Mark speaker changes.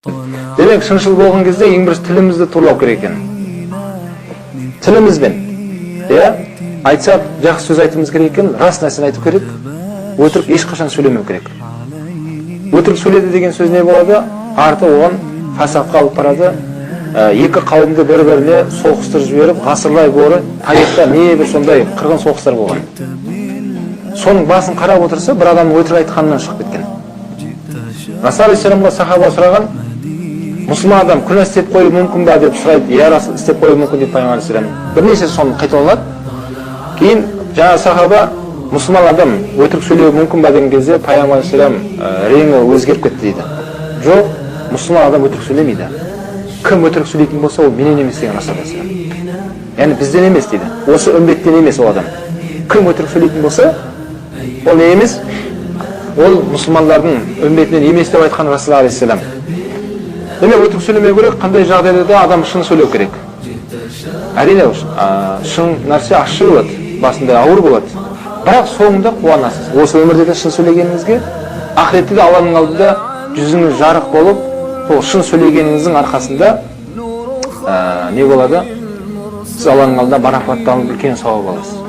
Speaker 1: Демек, шыншыл болған кезде ең бірінші тілімізді торлау керек екен. Тілімізбен, айтсақ, жақсы сөз айтымыз керек екен, рас нәрсені айту керек, өтірік ешқашан сөйлемеу керек. Өтірік сөйледі деген сөз не болады? Арты оған фасадқа алып барады. Екі қауымды бір-біріне соғыстырып жіберіп, ғасырлай бойы тарихта небір сондай қырғын соғыстар болған. Соның басын қарап отырса, бір адамның өтірік айтқанынан шығып кеткен. Расул алейхиссаламға сахаба сұраған, мұсылман адам күнә істеп қоюы мүмкін ба деп сұрайды. Иә, Расул істеп қоюы мүмкін дейді пайғамбар алейхиссалам. Бірнеше соны қайталанады. Кейін жаңа сахаба мұсылман адам өтірік сөйлеуі мүмкін ба деген кезде пайғамбар алейхиссалам реңі өзгеріп кетті дейді. Жоқ, мұсылман адам өтірік сөйлемейді. Кім өтірік сөйлейтін болса, ол менен емес деген Расул алейхиссалам. Яғни бізден емес дейді. Осы үмбеттен емес ол адам. Кім өтірік сөйлейтін болса, ол не емес? Ол мұсылмандардың үмбетінен емес деп айтқан Расул алейхиссалам. Демек, өтірік сөйлемеу керек, қандай жағдайда да адам шын сөйлеу керек. Әрине, шын нәрсе ащы болады, басында ауыр болады. Бірақ соңында қуанасыз. Осы өмірде де шын сөйлегеніңізге, ақыретте де Алланың алдында жүзіңіз жарық болып, сол шын сөйлегеніңіздің арқасында не болады? Сіз Алланың алдында марапатталып үлкен сауап аласыз.